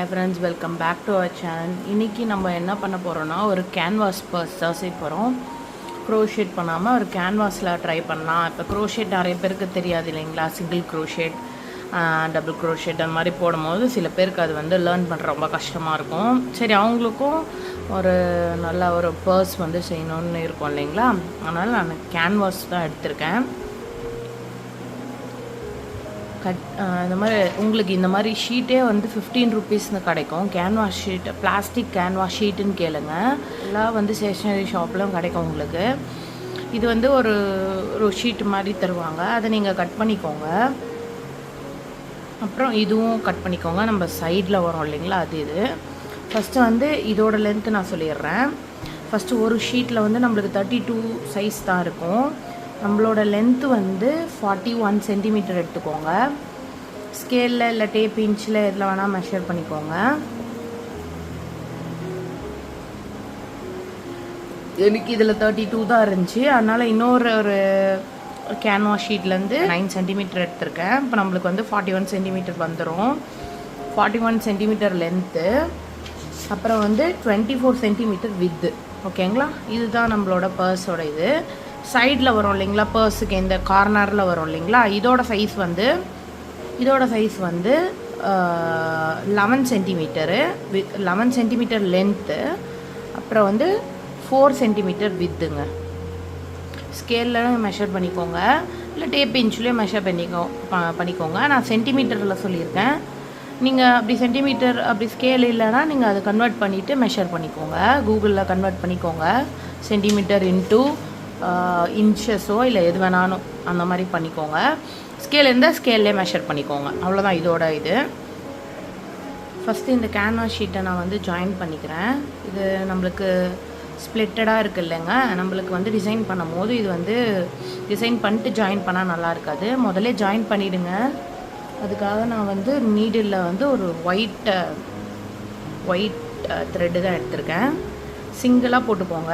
Hi friends, welcome back to our channel. இன்னைக்கு நம்ம என்ன பண்ண போறோம்னா ஒரு கேன்வாஸ் பர்ஸ் தான் செய்ய போறோம். க்ரோஷெட் பண்ணாம ஒரு கேன்வாஸ்ல ட்ரை பண்ணலாம். இப்போ க்ரோஷெட் நிறைய பேருக்கு தெரியாது இல்லைங்களா? சிங்கிள் க்ரோஷெட், டபுள் க்ரோஷெட் அந்த மாதிரி போடும்போது சில பேருக்கு அது வந்து லேர்ன் பண்ணுற ரொம்ப கஷ்டமாக இருக்கும். சரி, அவங்களுக்கும் ஒரு நல்ல ஒரு பர்ஸ் வந்து செய்யணும்னு இருக்கும் இல்லைங்களா? அதனால் நான் கேன்வாஸ் தான் எடுத்திருக்கேன். இந்த மாதிரி உங்களுக்கு இந்த மாதிரி ஷீட்டே வந்து 15 ருபீஸ்னு கிடைக்கும். கேன்வாஸ் ஷீட், பிளாஸ்டிக் கேன்வாஸ் ஷீட்டுன்னு கேளுங்க. எல்லாம் வந்து ஸ்டேஷ்னரி ஷாப்லையும் கிடைக்கும் உங்களுக்கு. இது வந்து ஒரு ஷீட் மாதிரி தருவாங்க. அதை நீங்கள் கட் பண்ணிக்கோங்க. அப்புறம் இதுவும் கட் பண்ணிக்கோங்க. நம்ம சைடில் வரும் இல்லைங்களா, அது இது. ஃபஸ்ட்டு வந்து இதோட லென்த்து நான் சொல்லிடுறேன். ஃபஸ்ட்டு ஒரு ஷீட்டில் வந்து நம்மளுக்கு 32 சைஸ் தான் இருக்கும். நம்மளோட லென்த்து வந்து 41 சென்டிமீட்டர் எடுத்துக்கோங்க. ஸ்கேலில் இல்லை டேப் இன்ச்சில் எதில் வேணால் மெஷர் பண்ணிக்கோங்க. எனக்கு இதில் 32 தான் இருந்துச்சு. அதனால் இன்னொரு கேன்வாஸ் ஷீட்லேருந்து 9 சென்டிமீட்டர் எடுத்திருக்கேன். இப்போ நம்மளுக்கு வந்து 41 சென்டிமீட்டர் வந்துடும். 41 சென்டிமீட்டர் லென்த்து, அப்புறம் வந்து 24 சென்டிமீட்டர் வித்து. ஓகேங்களா? இதுதான் நம்மளோட பர்ஸோட இது. சைடில் வரும் இல்லைங்களா, பர்ஸுக்கு இந்த கார்னரில் வரும் இல்லைங்களா, இதோட சைஸ் வந்து 11 சென்டிமீட்டரு, 11 சென்டிமீட்டர் லென்த்து, அப்புறம் வந்து 4 சென்டிமீட்டர் வித்துங்க. ஸ்கேலில் மெஷர் பண்ணிக்கோங்க, இல்லை டேப் இன்ச்லேயே மெஷர் பண்ணிக்கோங்க. நான் சென்டிமீட்டரில் சொல்லியிருக்கேன். நீங்கள் அப்படி சென்டிமீட்டர் அப்படி ஸ்கேல் இல்லைன்னா நீங்கள் அதை கன்வெர்ட் பண்ணிவிட்டு மெஷர் பண்ணிக்கோங்க. கூகுளில் கன்வெர்ட் பண்ணிக்கோங்க. சென்டிமீட்டர் இன்ட்டு இன்ச்சஸோ இல்லை எது வேணாலும் அந்த மாதிரி பண்ணிக்கோங்க. ஸ்கேல் இருந்தால் ஸ்கேல்லே மெஷர் பண்ணிக்கோங்க. அவ்வளோதான் இதோட இது. ஃபஸ்ட்டு இந்த கேன்வாஸ் ஷீட்டை நான் வந்து ஜாயின் பண்ணிக்கிறேன். இது நம்மளுக்கு ஸ்ப்ளிட்டடாக இருக்குது இல்லைங்க, நம்மளுக்கு வந்து டிசைன் பண்ணும் போது இது வந்து டிசைன் பண்ணிட்டு ஜாயின் பண்ணால் நல்லா இருக்காது. முதல்ல ஜாயின் பண்ணிவிடுங்க. அதுக்காக நான் வந்து நீடில் வந்து ஒரு ஒயிட் த்ரெட்டு தான் எடுத்திருக்கேன். சிங்கிளாக போட்டுக்கோங்க.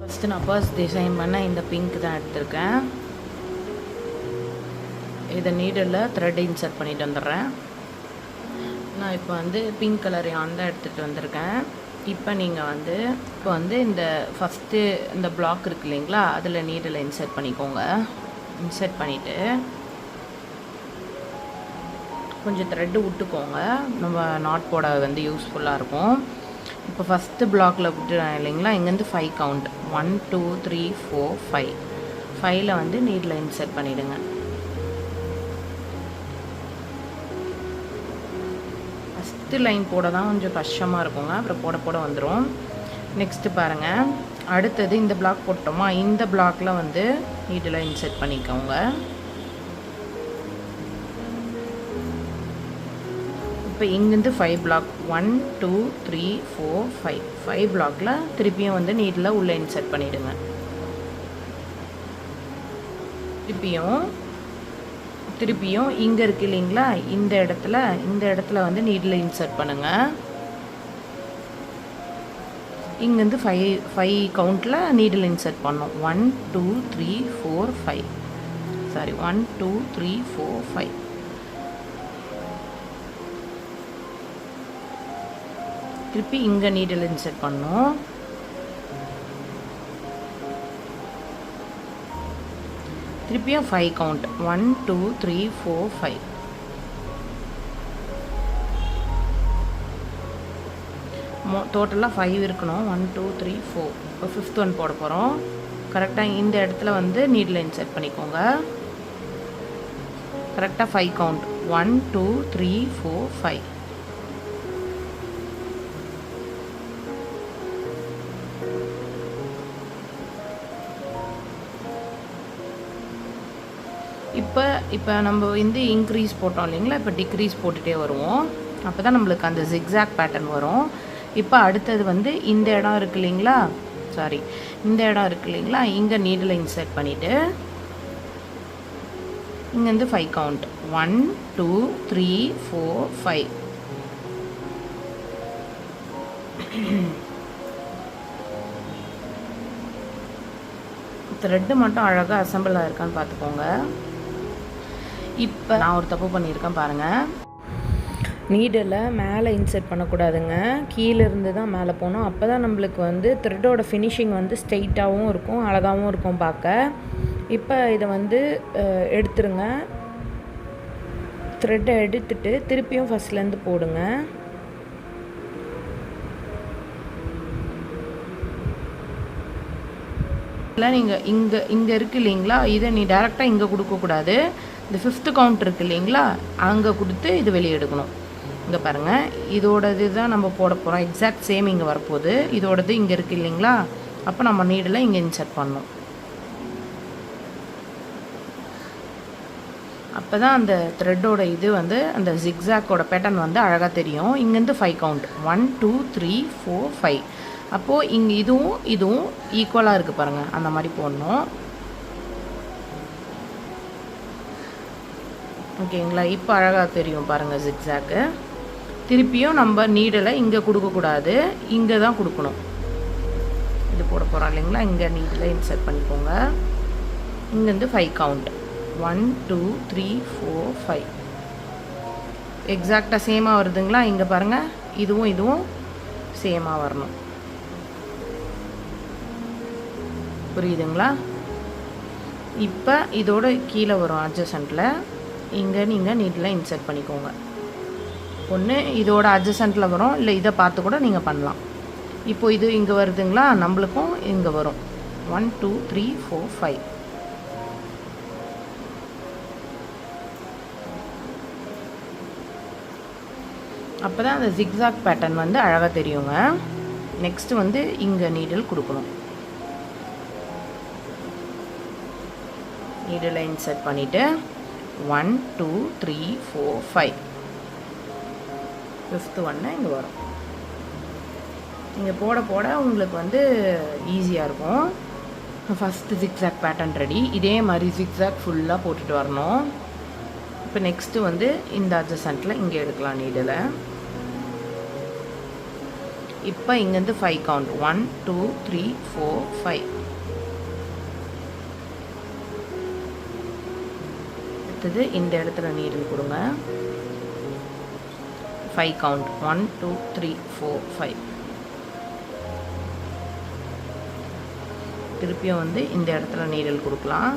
ஃபஸ்ட்டு நான் பர்ஸ் டிசைன் பண்ண இந்த பிங்க் தான் எடுத்திருக்கேன். இதை நீடில் த்ரெட் இன்சர்ட் பண்ணிட்டு வந்துடுறேன். நான் இப்போ வந்து பிங்க் கலர் யான் தான் எடுத்துகிட்டு வந்திருக்கேன். இப்போ இந்த ஃபஸ்ட்டு இந்த பிளாக் இருக்கு இல்லைங்களா, அதில் நீடில் இன்சர்ட் பண்ணிக்கோங்க. இன்சர்ட் பண்ணிவிட்டு கொஞ்சம் த்ரெட்டு விட்டுக்கோங்க. நம்ம நாட் போட வந்து யூஸ்ஃபுல்லாக இருக்கும். இப்போ ஃபஸ்ட்டு பிளாக்கில் விட்டுறேன் இல்லைங்களா, இங்கேருந்து 5 கவுண்ட், 1 2 3 4 5. 5ல் வந்து நீடில் இன்சர்ட் பண்ணிவிடுங்க. ஃபஸ்ட்டு லைன் போட தான் கொஞ்சம் கஷ்டமாக இருக்குங்க, அப்புறம் போட வந்துடும். நெக்ஸ்ட்டு பாருங்கள், அடுத்தது இந்த பிளாக் போட்டோமா, இந்த பிளாக்கில் வந்து நீடில் இன்சர்ட் பண்ணிக்கோங்க. இப்போ இங்கேருந்து 5 பிளாக், 1 2 3 4 5, 5 பிளாக்கில் திருப்பியும் வந்து நீடில் உள்ளே இன்சர்ட் பண்ணிவிடுங்க. திருப்பியும் இங்கே இருக்குது இல்லைங்களா, இந்த இடத்துல வந்து நீடில் இன்சர்ட் பண்ணுங்கள். இங்கேருந்து 5 கவுண்டில் நீடில் இன்சர்ட் பண்ணோம். 1 2 3 4 5, சாரி 1 2 3 4 5. திருப்பி இங்கே நீடில் இன்சர்ட் பண்ணோம். திருப்பியும் 5 கவுண்ட், 1 2 3 4 5. டோட்டலாக 5 இருக்கணும். 1 2 3 4. இப்போ 5th ஒன் போட போகிறோம். கரெக்டாக இந்த இடத்துல வந்து நீடில் இன்சர்ட் பண்ணிக்கோங்க. கரெக்டாக 5 கவுண்ட், 1 2 3 4 5. இப்போ இப்போ நம்ம வந்து இன்க்ரீஸ் போட்டோம் இல்லைங்களா, இப்போ டிக்ரீஸ் போட்டுகிட்டே வருவோம். அப்போ தான் நம்மளுக்கு அந்த ஜிக்ஸாக் பேட்டர்ன் வரும். இப்போ அடுத்தது வந்து இந்த இடம் இருக்குது இல்லைங்களா, இந்த இடம் இருக்குது இல்லைங்களா, இங்கே நீடில் இன்சர்ட் பண்ணிவிட்டு இங்கேருந்து 5 கவுண்ட் 1 2 3 4 5. த்ரெட்டு மட்டும் அழகாக அசம்பிள் ஆகிருக்கான்னு பார்த்துக்கோங்க. இப்போ நான் ஒரு தப்பு பண்ணியிருக்கேன் பாருங்கள். நீடில் மேலே இன்சர்ட் பண்ணக்கூடாதுங்க, கீழே இருந்து தான் மேலே போகணும். அப்போ தான் நம்மளுக்கு வந்து த்ரெட்டோட ஃபினிஷிங் வந்து ஸ்ட்ரெயிட்டாகவும் இருக்கும், அழகாகவும் இருக்கும் பார்க்க. இப்போ இதை வந்து எடுத்துருங்க. த்ரெட்டை எடுத்துட்டு திருப்பியும் ஃபஸ்ட்லேருந்து போடுங்க. நீங்கள் இங்கே இருக்குது இல்லைங்களா, இதை நீ டேரெக்டாக இங்கே கொடுக்கக்கூடாது. இந்த 5th கவுண்ட் இருக்குது இல்லைங்களா, அங்கே கொடுத்து இது வெளியே எடுக்கணும். இங்கே பாருங்கள், இதோடது தான் நம்ம போட போகிறோம். எக்ஸாக்ட் சேம் இங்கே வரப்போகுது. இதோடது இங்கே இருக்குது இல்லைங்களா, அப்போ நம்ம நீடில் இங்கே இன்சர்ட் பண்ணணும். அப்போ தான் அந்த த்ரெட்டோட இது வந்து அந்த ஜிக்ஸாக்கோட பேட்டர்ன் வந்து அழகாக தெரியும். இங்கேருந்து 5 கவுண்ட் 1 2 3 4 5. அப்போது இங்கே இதுவும் ஈக்குவலாக இருக்குது பாருங்கள், அந்த மாதிரி போடணும். ஓகேங்களா, இப்போ அழகாக தெரியும் பாருங்கள் ஜிக்ஸாக்கு. திருப்பியும் நம்ம நீடில் இங்கே கொடுக்கக்கூடாது, இங்கே தான் கொடுக்கணும். இது போட போகிறோம் இல்லைங்களா, இங்கே நீடில் இன்சர்ட் பண்ணிக்கோங்க. இங்கேருந்து 5 கவுண்ட் 1 2 3 4 5. எக்ஸாக்டாக சேமாக வருதுங்களா, இங்கே பாருங்கள், இதுவும் சேமாக வரணும். புரியுதுங்களா? இப்போ இதோட கீழே வரும் அட்ஜசன்ட்டில், இங்கே நீங்கள் நீடில் இன்சர்ட் பண்ணிக்கோங்க. ஒன்று இதோட அட்ஜசன்ட்டில் வரும், இல்லை இதை பார்த்து கூட நீங்கள் பண்ணலாம். இப்போது இது இங்கே வருதுங்களா, நம்மளுக்கும் இங்கே வரும் 1 2 3 4 5. அப்போ தான் அந்த ஜிக்ஸாக் பேட்டர்ன் வந்து அழகாக தெரியுங்க. நெக்ஸ்ட்டு வந்து இங்கே நீடில் கொடுக்கணும். நீடில் இன்சர்ட் பண்ணிவிட்டு 1 2 3 4 5. 5th ஒன்று இங்கே வரும். நீங்கள் போட உங்களுக்கு வந்து ஈஸியாக இருக்கும். First zigzag pattern ready. இதே மாதிரி ஜிக்ஸாக் ஃபுல்லாக போட்டுட்டு வரணும். இப்போ நெக்ஸ்ட்டு வந்து இந்த அட்ஜசன்ட்டில் இங்கே எடுக்கலாம் நீடில். இப்போ இங்கேருந்து 5 கவுண்ட் 1 2 3 4 5. அடுத்தது இந்த இடத்துல நீடில் கொடுங்க. 5 கவுண்ட் 1 2 3 4 5. திருப்பியும் வந்து இந்த இடத்துல நீடில் கொடுக்கலாம்.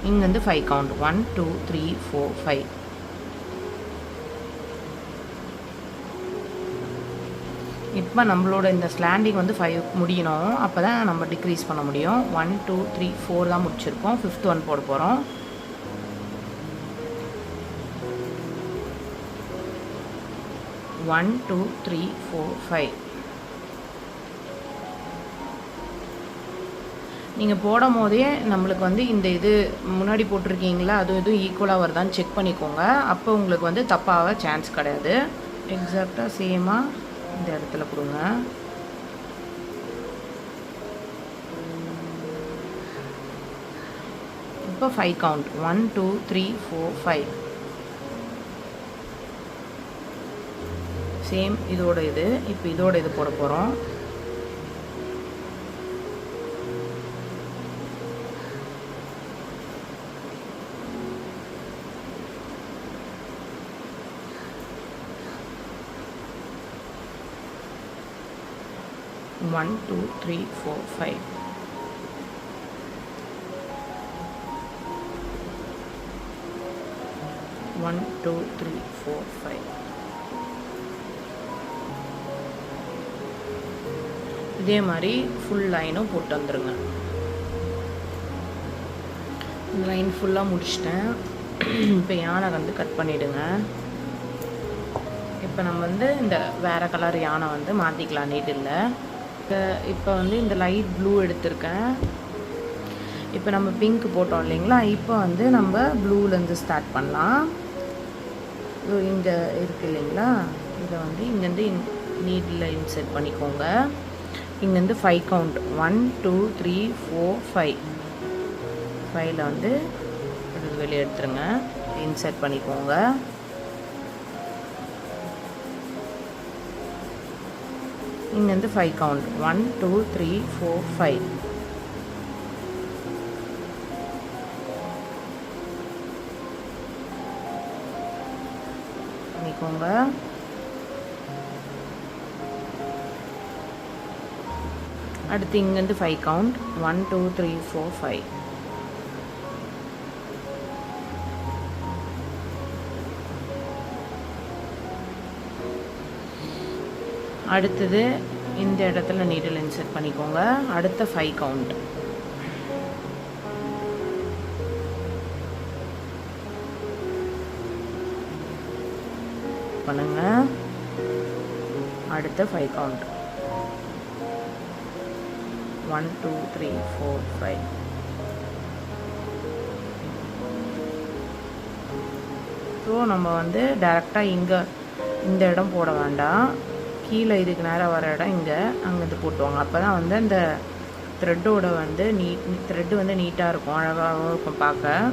இங்கேருந்து 5 கவுண்ட் 1 2 3 4 5. இப்போ நம்மளோட இந்த ஸ்லாண்டிங் வந்து 5 முடியணும். அப்போ தான் நம்ம டிக்ரீஸ் பண்ண முடியும். 1 2 3 4 தான் முடிச்சிருக்கோம். 5th ஒன் போட போகிறோம். ஒன் 2 3 4 5. நீங்கள் போடும் போதே நம்மளுக்கு வந்து இந்த இது முன்னாடி போட்டிருக்கீங்களா, அதுவும் ஈக்குவலாக வருதான்னு செக் பண்ணிக்கோங்க. அப்போ உங்களுக்கு வந்து தப்பாக சான்ஸ் கிடையாது. எக்ஸாக்டாக சேமாக இந்த இடத்துல கொடுங்க. இப்போ 5 கவுண்ட் 1 2 3 4 5. சேம் இதோட இது. இப்போ இதோட இது போட போகிறோம். One, 2, 3, 4, 5. One, 2, 3, 4, 5. இதே மாதிரி ஃபுல் லைனும் போட்டு வந்துருங்க. இந்த லைன் ஃபுல்லாக முடிச்சிட்டேன். இப்போ யானை வந்து கட் பண்ணிவிடுங்க. இப்போ நம்ம வந்து இந்த வேறு கலர் யானை வந்து மாற்றிக்கலாம் நீடில். இப்போ வந்து இந்த லைட் ப்ளூ எடுத்திருக்கேன். இப்போ நம்ம பிங்க் போட்டோம் இல்லைங்களா, இப்போ வந்து நம்ம ப்ளூலேருந்து ஸ்டார்ட் பண்ணலாம். இங்கே இருக்குது இல்லைங்களா, இதை வந்து இங்கேருந்து நீடில் இன்செர்ட் பண்ணிக்கோங்க. இங்கேருந்து 5 கவுண்ட் 1 2 3 4 5 5ல் வந்து அது வெளியே எடுத்துருங்க, இன்செர்ட் பண்ணிக்கோங்க. இங்கேருந்து 5 கவுண்ட் 1 2 3 4 5 பண்ணிக்கோங்க. அடுத்து இங்கேருந்து 5 கவுண்ட் 1 2 3 4 5 அடுத்தது இந்த இடத்துல நீடில் இன்செர்ட் பண்ணிக்கோங்க. அடுத்த 5 கவுண்ட் பண்ணுங்க. அடுத்த 5 கவுண்ட் 1 2 3 4 5 ஸோ நம்ம வந்து டைரெக்டாக இங்கே இந்த இடம் போட வேண்டாம், கீழே இதுக்கு நேராக வர இடம் இங்கே அங்கேருந்து போட்டுவாங்க. அப்போ தான் வந்து அந்த த்ரெட்டோட வந்து த்ரெட்டு வந்து நீட்டாக இருக்கும், அழகாகவும் இருக்கும் பார்க்க.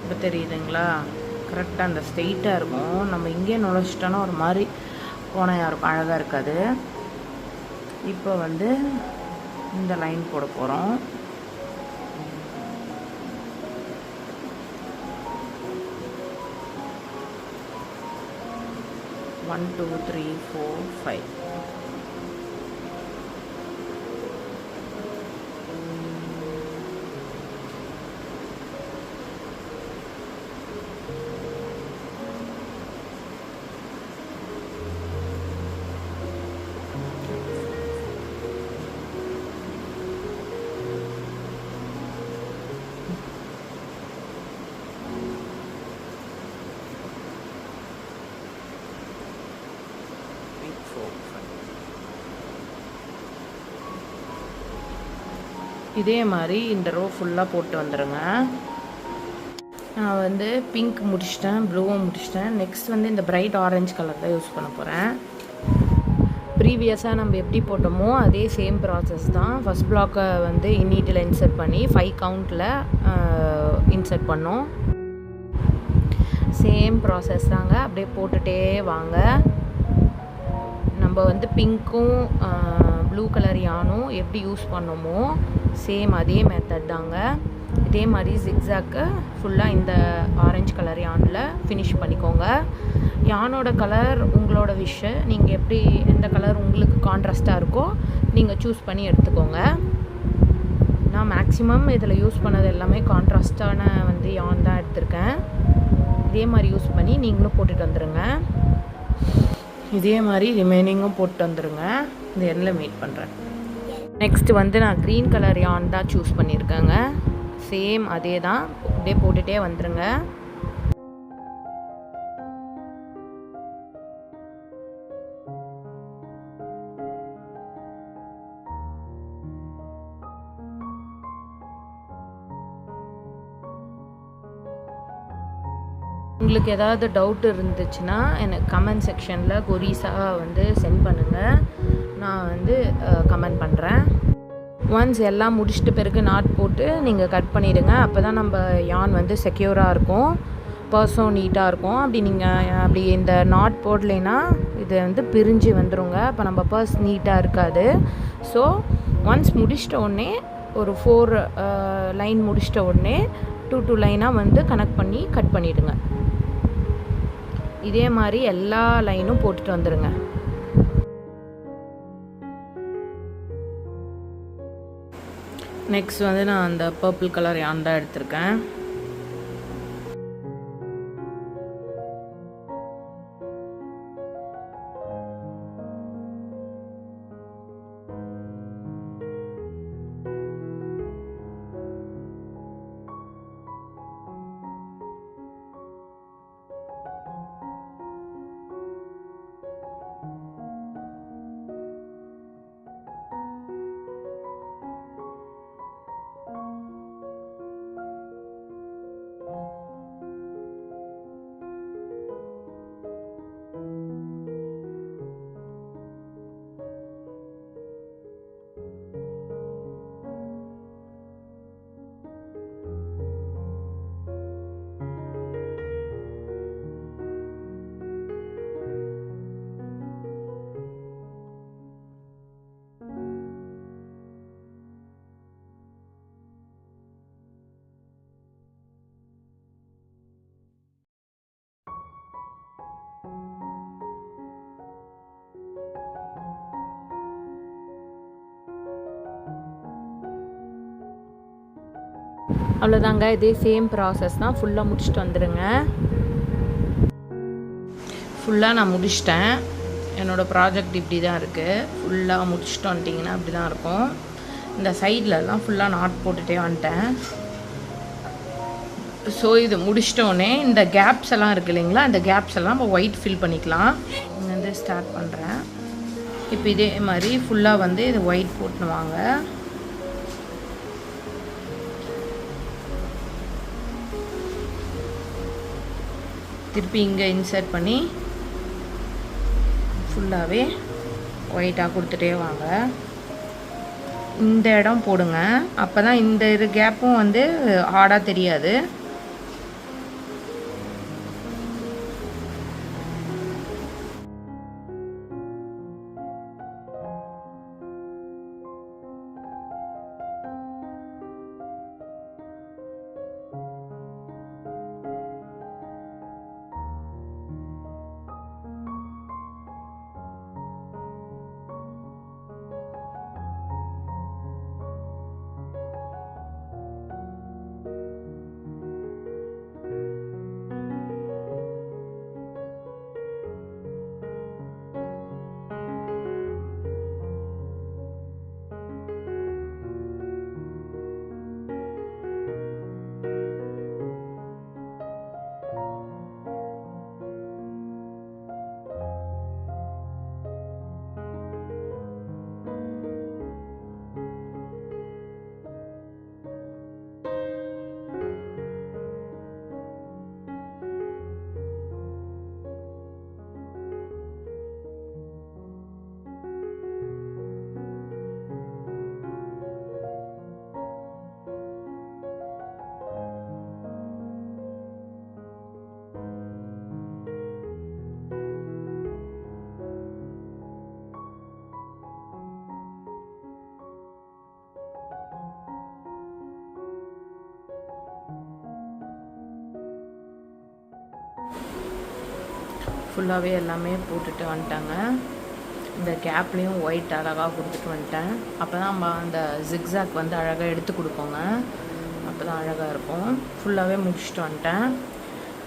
இப்போ தெரியுதுங்களா, கரெக்டாக அந்த ஸ்ட்ரெயிட்டாக இருக்கும். நம்ம இங்கே நுழைச்சிட்டோன்னா ஒரு மாதிரி கோணையாக இருக்கும், அழகாக இருக்காது. இப்போ வந்து இந்த லைன் போட போகிறோம். One two three four five இதே மாதிரி இந்த ரோ ஃபுல்லாக போட்டு வந்துடுங்க. நான் வந்து பிங்க் முடிச்சிட்டேன், ப்ளூவும் முடிச்சிட்டேன். நெக்ஸ்ட் வந்து இந்த பிரைட் ஆரஞ்சு கலர் தான் யூஸ் பண்ண போகிறேன். ப்ரீவியஸாக நம்ம எப்படி போட்டோமோ அதே சேம் ப்ராசஸ் தான். ஃபஸ்ட் பிளாக்கை வந்து நீட்டில் இன்சர்ட் பண்ணி 5 கவுண்டில் இன்சர்ட் பண்ணோம். சேம் ப்ராசஸ் தாங்க, அப்படியே போட்டுகிட்டே வாங்க. நம்ம வந்து பிங்க்கும் ப்ளூ கலர் யானும் எப்படி யூஸ் பண்ணோமோ சேம் அதே மெத்தட் தாங்க. இதே மாதிரி ஜிக்ஸாக்கு ஃபுல்லாக இந்த ஆரஞ்சு கலர் யானில் ஃபினிஷ் பண்ணிக்கோங்க. யானோட கலர் உங்களோட விஷ், நீங்கள் எப்படி எந்த கலர் உங்களுக்கு கான்ட்ராஸ்ட்டாக இருக்கோ நீங்கள் சூஸ் பண்ணி எடுத்துக்கோங்க. நான் மேக்ஸிமம் இதில் யூஸ் பண்ணது எல்லாமே கான்ட்ராஸ்டான வந்து யான் தான் எடுத்திருக்கேன். இதே மாதிரி யூஸ் பண்ணி நீங்களும் போட்டுட்டு வந்துடுங்க. இதே மாதிரி ரிமைனிங்கும் போட்டு வந்துடுங்க. இந்த எண்ணில் மீட் பண்ணுறேன். நெக்ஸ்ட்டு வந்து நான் க்ரீன் கலர் யான் தான் சூஸ் பண்ணியிருக்கேங்க. சேம் அதே தான், அப்படியே போட்டுகிட்டே வந்துடுங்க. உங்களுக்கு ஏதாவது டவுட் இருந்துச்சுன்னா எனக்கு கமெண்ட் செக்ஷனில் கொரீஸாக வந்து சென்ட் பண்ணுங்கள், நான் வந்து கமெண்ட் பண்ணுறேன். ஒன்ஸ் எல்லாம் முடிச்சிட்டு பிறகு நாட் போட்டு நீங்கள் கட் பண்ணிவிடுங்க. அப்போ தான் நம்ம யான் வந்து செக்யூராக இருக்கும், பர்ஸும் நீட்டாக இருக்கும். அப்படி இந்த நாட் போடலைன்னா இது வந்து பிரிஞ்சு வந்துடுங்க, அப்போ நம்ம பர்ஸ் நீட்டாக இருக்காது. ஸோ ஒன்ஸ் முடிச்சிட்ட உடனே ஒரு 4 லைன் முடிச்சிட்ட உடனே 2 லைனாக வந்து கனெக்ட் பண்ணி கட் பண்ணிவிடுங்க. இதே மாதிரி எல்லா லைனும் போட்டுட்டு வந்துடுங்க. நெக்ஸ்ட் வந்து நான் அந்த பர்பிள் கலர் யான் தான் எடுத்திருக்கேன். அவ்வளோதாங்க, இதே சேம் ப்ராசஸ் தான். ஃபுல்லாக முடிச்சுட்டு வந்துடுங்க. ஃபுல்லாக நான் முடிச்சிட்டேன். என்னோடய ப்ராஜெக்ட் இப்படி தான் இருக்குது. ஃபுல்லாக முடிச்சுட்டு வந்துட்டிங்கன்னா அப்படி தான் இருக்கும். இந்த சைட்லலாம் ஃபுல்லாக நாட் போட்டுகிட்டே வந்துட்டேன். ஸோ இது முடிச்சிட்டோடனே இந்த கேப்ஸ் எல்லாம் இருக்குது இல்லைங்களா, இந்த கேப்ஸ் எல்லாம் நம்ம ஒயிட் ஃபில் பண்ணிக்கலாம். இங்கேருந்து ஸ்டார்ட் பண்ணுறேன். இப்போ இதே மாதிரி ஃபுல்லாக வந்து இது ஒயிட் போட்டுனுவாங்க. திருப்பி இங்கே இன்சர்ட் பண்ணி ஃபுல்லாகவே ஒயிட்டாக கொடுத்துட்டே வாங்க. இந்த இடம் போடுங்க, அப்போ தான் இந்த இது கேப்பும் வந்து ஹார்டாக தெரியாது. ஃபுல்லாகவே எல்லாமே போட்டுட்டு வந்துட்டாங்க. இந்த கேப்லேயும் ஒயிட் அழகாக கொடுத்துட்டு வந்துட்டேன். அப்போ தான் நம்ம அந்த ஜிக்ஸாக் வந்து அழகாக எடுத்து கொடுப்போங்க. அப்போ தான் அழகாக இருக்கும். ஃபுல்லாகவே முடிச்சுட்டு வந்துட்டேன்.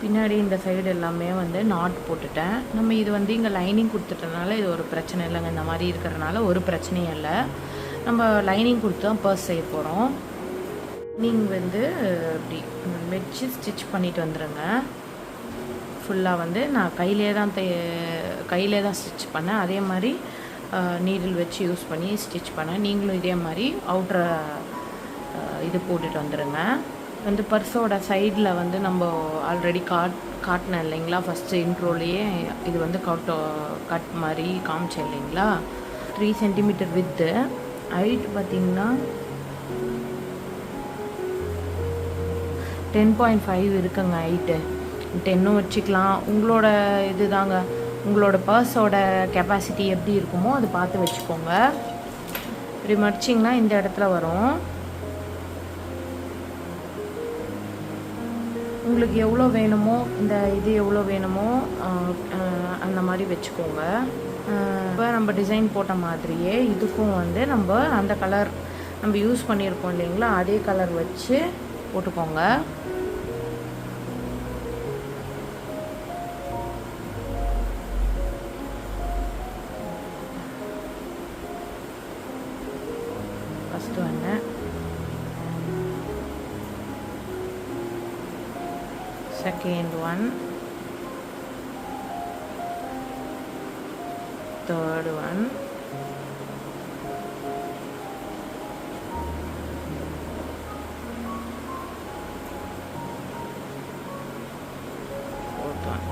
பின்னாடி இந்த சைடு எல்லாமே வந்து நாட் போட்டுட்டேன். நம்ம இது வந்து இங்கே லைனிங் கொடுத்துட்டனால இது ஒரு பிரச்சனை இல்லைங்க. இந்த மாதிரி இருக்கிறனால ஒரு பிரச்சனையும் இல்லை. நம்ம லைனிங் கொடுத்து தான் பர்ஸ் செய்ய போகிறோம். நீங்கள் வந்து இப்படி வச்சு ஸ்டிச் பண்ணிட்டு வந்துடுங்க. ஃபுல்லாக வந்து நான் கையிலே தான் ஸ்டிச் பண்ணேன். அதே மாதிரி நீடில் வச்சு யூஸ் பண்ணி ஸ்டிச் பண்ணேன். நீங்களும் இதே மாதிரி அவுட்ரு இது போட்டுட்டு வந்துடுங்க. வந்து பர்ஸோட சைடில் வந்து நம்ம ஆல்ரெடி காட்டினேன் இல்லைங்களா, ஃபஸ்ட்டு இன்ட்ரோலேயே இது வந்து கட் மாதிரி காமிச்சேன் இல்லைங்களா. 3 சென்டிமீட்டர் வித்து, ஹைட் பார்த்திங்கன்னா 10.5 இருக்குங்க ஹைட்டு. 10 வச்சுக்கலாம். உங்களோட இது தாங்க, உங்களோட பர்ஸோட கெப்பாசிட்டி எப்படி இருக்குமோ அது பார்த்து வச்சுக்கோங்க. இப்படி மடிச்சிங்கன்னா இந்த இடத்துல வரும். உங்களுக்கு எவ்வளோ வேணுமோ, இந்த இது எவ்வளோ வேணுமோ அந்த மாதிரி வச்சுக்கோங்க. இப்போ நம்ம டிசைன் போட்ட மாதிரியே இதுக்கும் வந்து நம்ம அந்த கலர் நம்ம யூஸ் பண்ணியிருக்கோம் இல்லைங்களா, அதே கலர் வச்சு போட்டுக்கோங்க. ஃபஸ்ட்டு ஒன்று, second one, third one, fourth one.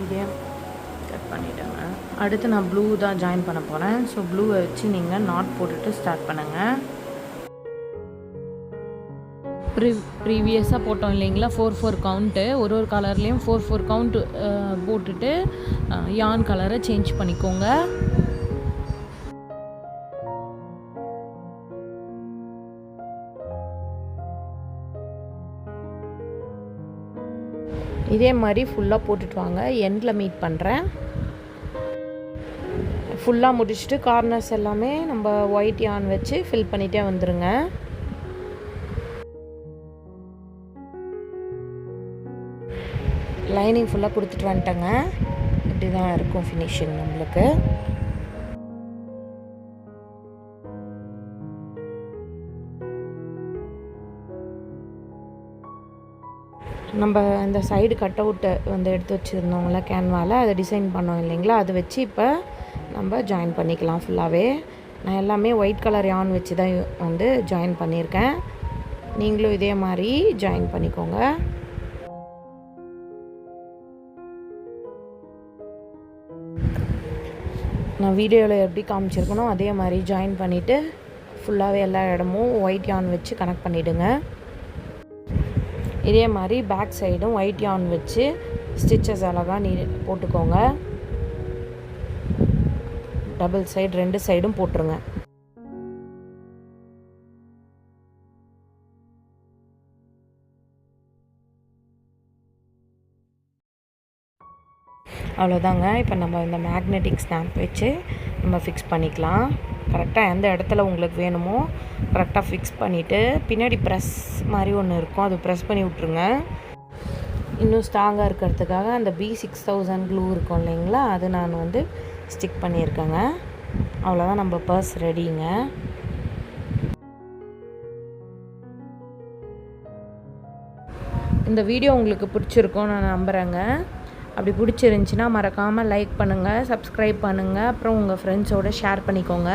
இதே கட் பண்ணிவிடுங்க. அடுத்து நான் ப்ளூ தான் ஜாயின் பண்ண போகிறேன். ஸோ ப்ளூவை வச்சு நீங்கள் நாட் போட்டுட்டு ஸ்டார்ட் பண்ணுங்கள். ப்ரீவியஸாக போட்டோம் இல்லைங்களா 4 கவுண்ட்டு, ஒரு கலர்லேயும் 4 கவுண்ட் போட்டுட்டு யான் கலரை சேஞ்ச் பண்ணிக்கோங்க. இதே மாதிரி ஃபுல்லாக போட்டுட்டு வாங்க. எண்டில் மீட் பண்ணுறேன். ஃபுல்லாக முடிச்சுட்டு கார்னர்ஸ் எல்லாமே நம்ம ஒயிட் யான் வச்சு ஃபில் பண்ணிகிட்டே வந்துடுங்க. லைனிங் ஃபுல்லாக கொடுத்துட்டு வந்துட்டேங்க. இப்படி தான் இருக்கும் ஃபினிஷிங் நம்மளுக்கு. நம்ம இந்த சைடு கட் அவுட்டை வந்து எடுத்து வச்சுருந்தோங்களா கேன்வாவில், அதை டிசைன் பண்ணோம் இல்லைங்களா, அதை வச்சு இப்போ நம்ம ஜாயின் பண்ணிக்கலாம் ஃபுல்லாகவே. நான் எல்லாமே ஒயிட் கலர் யான் வச்சு தான் வந்து ஜாயின் பண்ணியிருக்கேன். நீங்களும் இதே மாதிரி ஜாயின் பண்ணிக்கோங்க. நான் வீடியோவில் எப்படி காமிச்சிருக்கணும் அதே மாதிரி ஜாயின் பண்ணிவிட்டு ஃபுல்லாகவே எல்லா இடமும் ஒயிட் யான் வச்சு கனெக்ட் பண்ணிவிடுங்க. இதே மாதிரி பேக் சைடும் ஒயிட் யான் வச்சு ஸ்டிச்சஸ் அழகாக போட்டுக்கோங்க. டபுள் சைடு 2 சைடும் போட்டுருங்க. அவ்வளோதாங்க. இப்போ நம்ம இந்த மேக்னெட்டிக் ஸ்டாம்ப் வச்சு நம்ம ஃபிக்ஸ் பண்ணிக்கலாம். கரெக்டாக எந்த இடத்துல உங்களுக்கு வேணுமோ கரெக்டாக ஃபிக்ஸ் பண்ணிவிட்டு பின்னாடி ப்ரெஸ் மாதிரி ஒன்று இருக்கும், அது ப்ரெஸ் பண்ணி விட்ருங்க. இன்னும் ஸ்ட்ராங்காக இருக்கிறதுக்காக அந்த B6000 க்ளூ இருக்கும் இல்லைங்களா, அது நான் வந்து ஸ்டிக் பண்ணியிருக்கேங்க. அவ்வளோதான், நம்ம பர்ஸ் ரெடிங்க. இந்த வீடியோ உங்களுக்கு பிடிச்சிருக்கும் நான் நம்புகிறேங்க. அப்படி பிடிச்சிருந்துச்சின்னா மறக்காமல் லைக் பண்ணுங்கள், சப்ஸ்கிரைப் பண்ணுங்கள், அப்புறம் உங்கள் ஃப்ரெண்ட்ஸோடு ஷேர் பண்ணிக்கோங்க.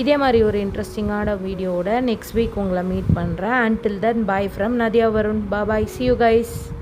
இதே மாதிரி ஒரு இன்ட்ரெஸ்டிங்கான வீடியோவோட நெக்ஸ்ட் வீக் உங்களை மீட் பண்ணுறேன். Until then, bye from Nadia Varun. Bye bye. See you guys.